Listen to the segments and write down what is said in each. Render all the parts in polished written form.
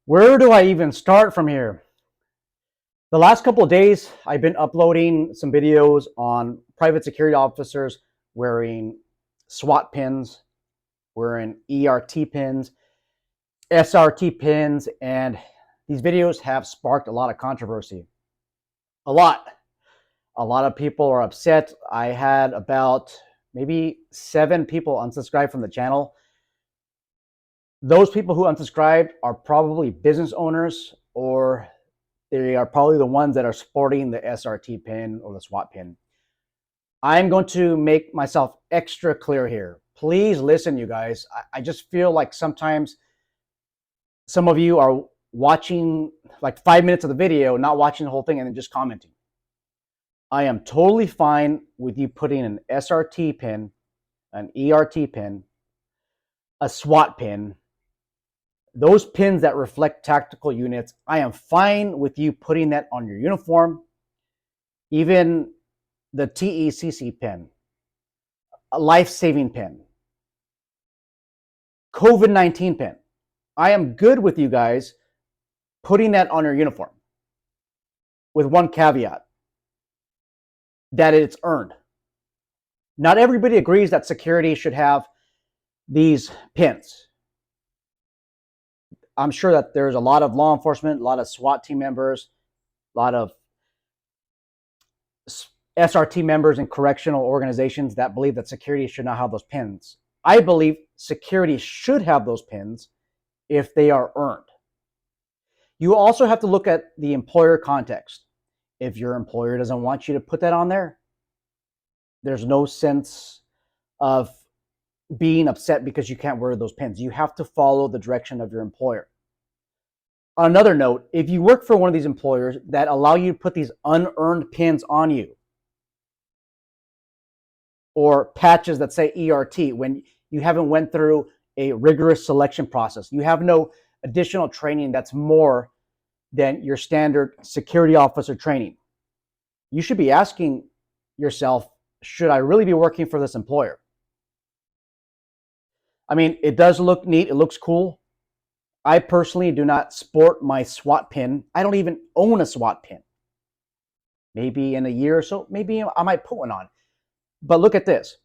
Where do I even start from here? The last couple of days, I've been uploading some videos on private security officers wearing SWAT pins, wearing ERT pins, SRT pins, and these videos have sparked a lot of controversy. A lot. A lot of people are upset. I had about maybe 7 people unsubscribe from the channel. Those people who unsubscribed are probably business owners, or they are probably the ones that are sporting the SRT pin or the SWAT pin. I'm going to make myself extra clear here. Please listen, you guys. I just feel like sometimes some of you are watching like 5 minutes of the video, not watching the whole thing, and then just commenting. I am totally fine with you putting an SRT pin, an ERT pin, a SWAT pin, those pins that reflect tactical units. I am fine with you putting that on your uniform. Even the TECC pin, a life-saving pin, COVID-19 pin. I am good with you guys putting that on your uniform with one caveat, that it's earned. Not everybody agrees that security should have these pins. I'm sure that there's a lot of law enforcement, a lot of SWAT team members, a lot of SRT members in correctional organizations that believe that security should not have those pins. I believe security should have those pins if they are earned. You also have to look at the employer context. If your employer doesn't want you to put that on there, there's no sense of being upset because you can't wear those pins. You have to follow the direction of your employer. On another note, if you work for one of these employers that allow you to put these unearned pins on you, or patches that say ERT, when you haven't went through a rigorous selection process, you have no additional training that's more than your standard security officer training, you should be asking yourself, should I really be working for this employer? I mean, it does look neat. It looks cool. I personally do not sport my SWAT pin. I don't even own a SWAT pin. Maybe in a year or so, maybe I might put one on. But look at this.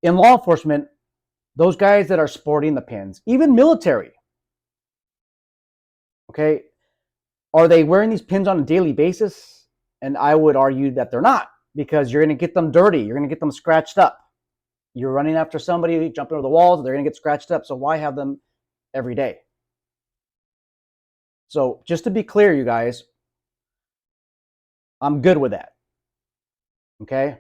In law enforcement, those guys that are sporting the pins, even military, okay, are they wearing these pins on a daily basis? And I would argue that they're not, because you're going to get them dirty. You're going to get them scratched up. You're running after somebody, jumping over the walls, they're going to get scratched up. So why have them every day? So just to be clear, you guys, I'm good with that. Okay?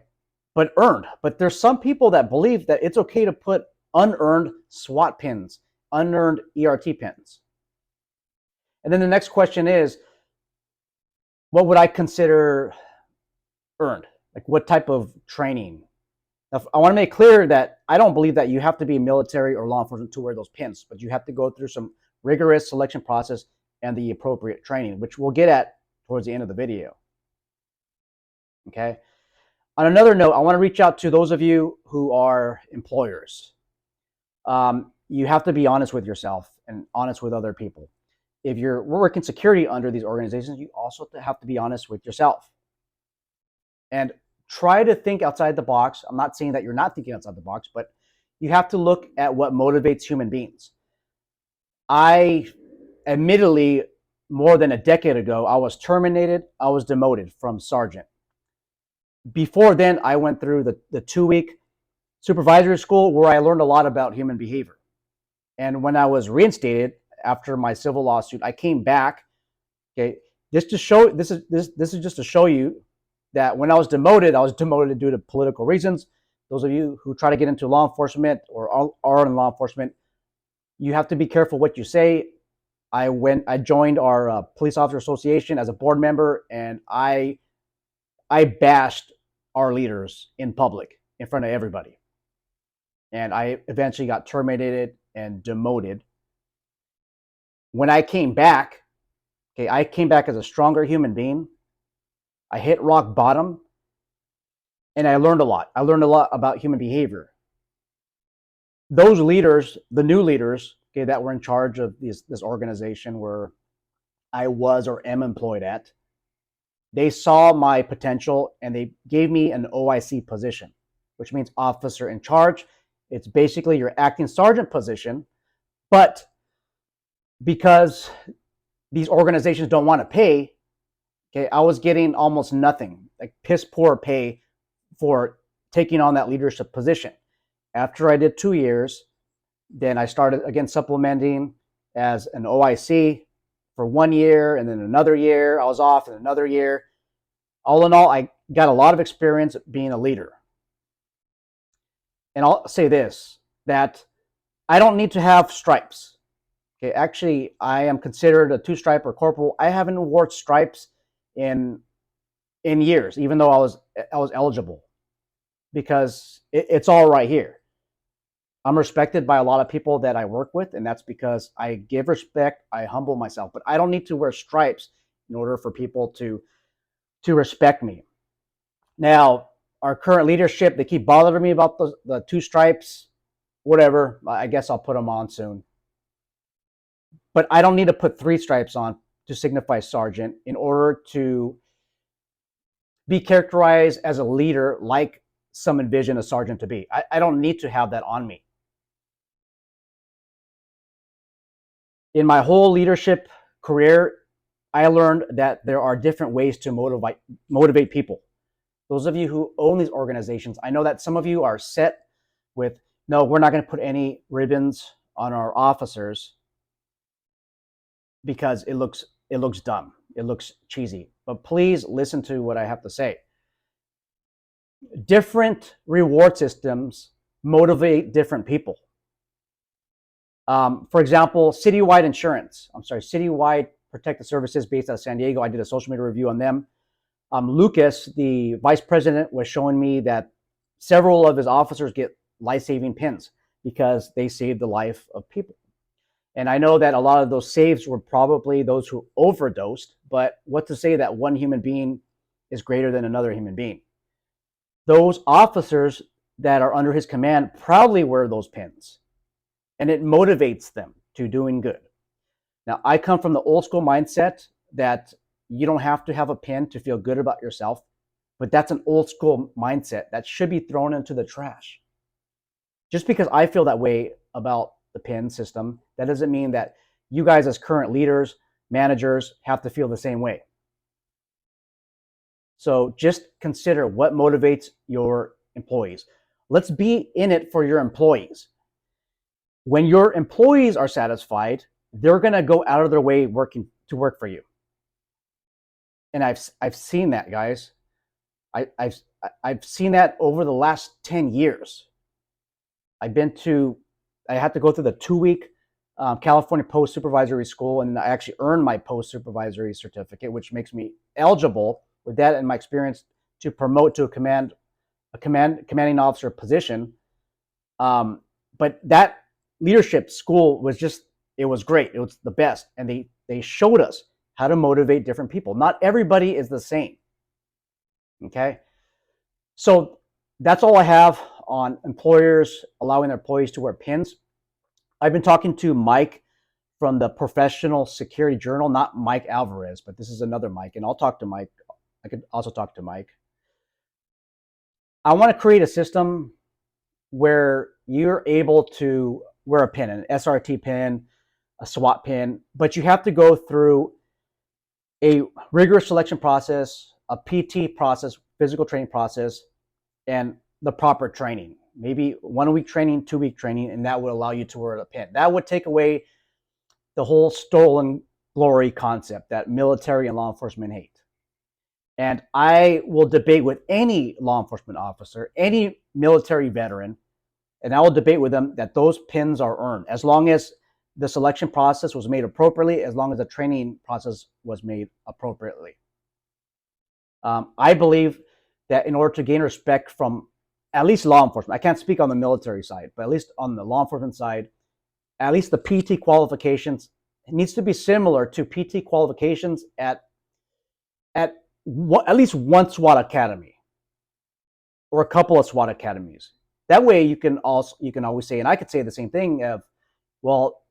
But earned. But there's some people that believe that it's okay to put unearned SWAT pins, unearned ERT pins. And then the next question is, what would I consider earned? Like what type of training? Now, I want to make clear that I don't believe that you have to be military or law enforcement to wear those pins, but you have to go through some rigorous selection process and the appropriate training, which we'll get at towards the end of the video. Okay. On another note, I want to reach out to those of you who are employers. You have to be honest with yourself and honest with other people. If you're working security under these organizations, you also have to be honest with yourself. And try to think outside the box. I'm not saying that you're not thinking outside the box, but you have to look at what motivates human beings. I, admittedly, more than a decade ago, I was terminated. I was demoted from sergeant. Before then, I went through the 2-week supervisory school where I learned a lot about human behavior. And when I was reinstated after my civil lawsuit, I came back. Okay, just to show this is just to show you that when I was demoted due to political reasons. Those of you who try to get into law enforcement or are in law enforcement, you have to be careful what you say. I joined our police officer association as a board member, and I bashed our leaders in public in front of everybody. And I eventually got terminated and demoted. When I came back, okay, I came back as a stronger human being. I hit rock bottom, and I learned a lot. I learned a lot about human behavior. Those leaders, the new leaders, okay, that were in charge of this organization where I was or am employed at, they saw my potential and they gave me an OIC position, which means officer in charge. It's basically your acting sergeant position, but because these organizations don't want to pay, okay, I was getting almost nothing, like piss poor pay for taking on that leadership position. After I did 2 years, then I started again supplementing as an OIC for 1 year, and then another year I was off, and another year. All in all, I got a lot of experience being a leader. And I'll say this, that I don't need to have stripes. Okay, actually, I am considered a 2-stripe or corporal. I haven't worn stripes in years, even though I was eligible, because it's all right here. I'm respected by a lot of people that I work with, and that's because I give respect, I humble myself, but I don't need to wear stripes in order for people to respect me. Now, our current leadership, they keep bothering me about the 2 stripes, whatever. I guess I'll put them on soon. But I don't need to put 3 stripes on to signify sergeant in order to be characterized as a leader like some envision a sergeant to be. I don't need to have that on me. In my whole leadership career, I learned that there are different ways to motivate people. Those of you who own these organizations, I know that some of you are set with, no, we're not going to put any ribbons on our officers because it looks dumb. It looks cheesy. But please listen to what I have to say. Different reward systems motivate different people. For example, Citywide Protective Services based out of San Diego. I did a social media review on them. Lucas, the vice president, was showing me that several of his officers get life-saving pins because they saved the life of people. And I know that a lot of those saves were probably those who overdosed, but what to say that one human being is greater than another human being? Those officers that are under his command proudly wear those pins, and it motivates them to doing good. Now, I come from the old school mindset that you don't have to have a pin to feel good about yourself, but that's an old school mindset that should be thrown into the trash. Just because I feel that way about the pin system, that doesn't mean that you guys as current leaders, managers, have to feel the same way. So just consider what motivates your employees. Let's be in it for your employees. When your employees are satisfied, they're going to go out of their way to work for you. And I've seen that, guys. I've seen that over the last 10 years. I had to go through the 2-week California Post Supervisory School, and I actually earned my Post Supervisory certificate, which makes me eligible with that and my experience to promote to a commanding officer position. But that leadership school was it was great. It was the best. And they showed us how to motivate different people. Not everybody is the same. Okay? So that's all I have on employers allowing their employees to wear pins. I've been talking to Mike from the Professional Security Journal, not Mike Alvarez, but this is another Mike, and I'll talk to Mike. I could also talk to Mike. I want to create a system where you're able to wear a pin, an SRT pin, a SWAT pin, but you have to go through a rigorous selection process, a PT process, physical training process, and the proper training. Maybe 1-week training, 2-week training, and that would allow you to wear a pin. That would take away the whole stolen glory concept that military and law enforcement hate. And I will debate with any law enforcement officer, any military veteran, and I will debate with them that those pins are earned as long as the selection process was made appropriately, as long as the training process was made appropriately. I believe that in order to gain respect from at least law enforcement, I can't speak on the military side, but at least on the law enforcement side, at least the PT qualifications, it needs to be similar to PT qualifications at least one SWAT academy or a couple of SWAT academies. That way you can always say, and I could say the same thing of, well,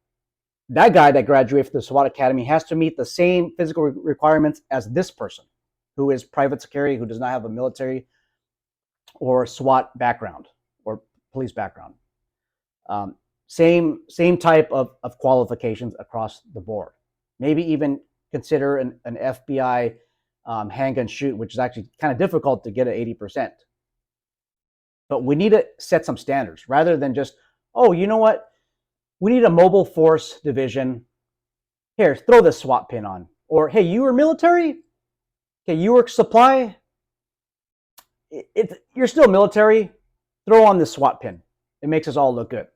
that guy that graduated from the SWAT Academy has to meet the same physical requirements as this person who is private security, who does not have a military or SWAT background or police background. Same type of qualifications across the board. Maybe even consider an FBI handgun shoot, which is actually kind of difficult to get at 80%. But we need to set some standards rather than just, oh, you know what? We need a mobile force division. Here, throw this SWAT pin on. Or, hey, you were military? Okay, you work supply? You're still military. Throw on this SWAT pin. It makes us all look good.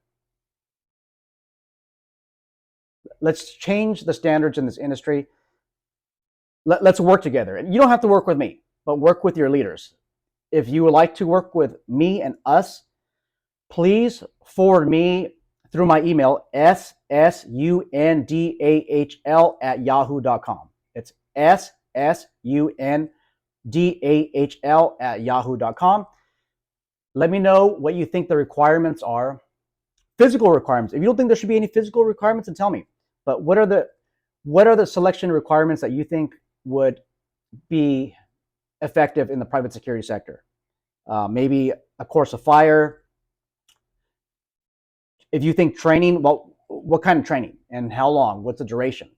Let's change the standards in this industry. Let's work together. And you don't have to work with me, but work with your leaders. If you would like to work with me and us, please forward me through my email, ssundahl@yahoo.com. It's ssundahl@yahoo.com. Let me know what you think the requirements are. Physical requirements. If you don't think there should be any physical requirements, then tell me. But what are the selection requirements that you think would be effective in the private security sector? Maybe a course of fire. If you think training, well, what kind of training and how long? What's the duration?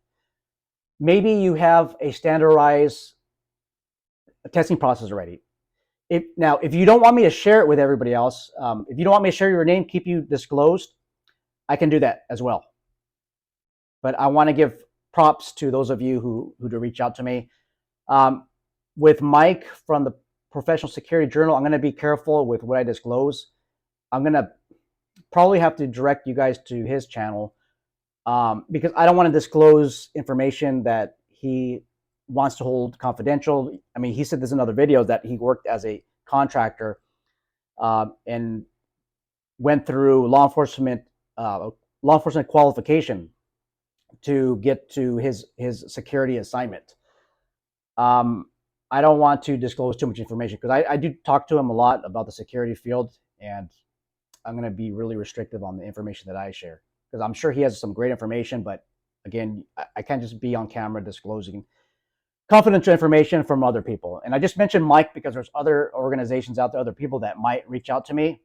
Maybe you have a standardized testing process already. If you don't want me to share it with everybody else, if you don't want me to share your name, keep you disclosed, I can do that as well. But I want to give props to those of you who to reach out to me. With Mike from the Professional Security Journal, I'm going to be careful with what I disclose. I'm going to probably have to direct you guys to his channel because I don't want to disclose information that he wants to hold confidential. I mean, he said this in other videos that he worked as a contractor and went through law enforcement qualification to get to his security assignment. I don't want to disclose too much information because I do talk to him a lot about the security field, and I'm going to be really restrictive on the information that I share because I'm sure he has some great information, but again, I can't just be on camera disclosing confidential information from other people. And I just mentioned Mike because there's other organizations out there, other people that might reach out to me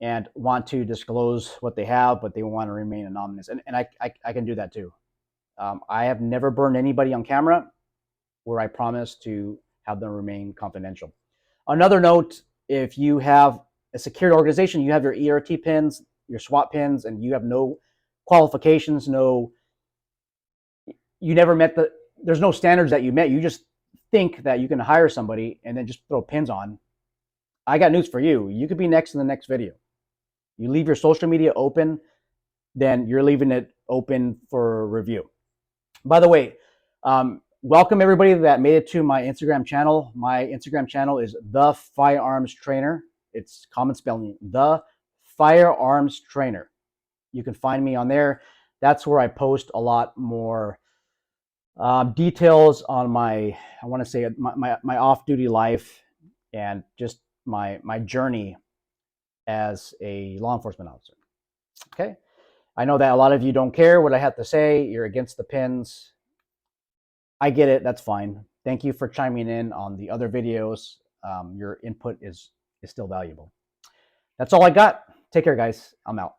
and want to disclose what they have, but they want to remain anonymous. And I can do that too. I have never burned anybody on camera where I promise to have them remain confidential. Another note, if you have a security organization, you have your ERT pins, your SWAT pins, and you have no qualifications, you never met there's no standards that you met. You just think that you can hire somebody and then just throw pins on. I got news for you. You could be next in the next video. You leave your social media open, then you're leaving it open for review. By the way, welcome everybody that made it to my Instagram channel. My Instagram channel is The Firearms Trainer. It's common spelling, The Firearms Trainer. You can find me on there. That's where I post a lot more details on my off-duty life and just my journey as a law enforcement officer. Okay. I know that a lot of you don't care what I have to say. You're against the pins. I get it. That's fine. Thank you for chiming in on the other videos. Your input is still valuable. That's all I got. Take care, guys. I'm out.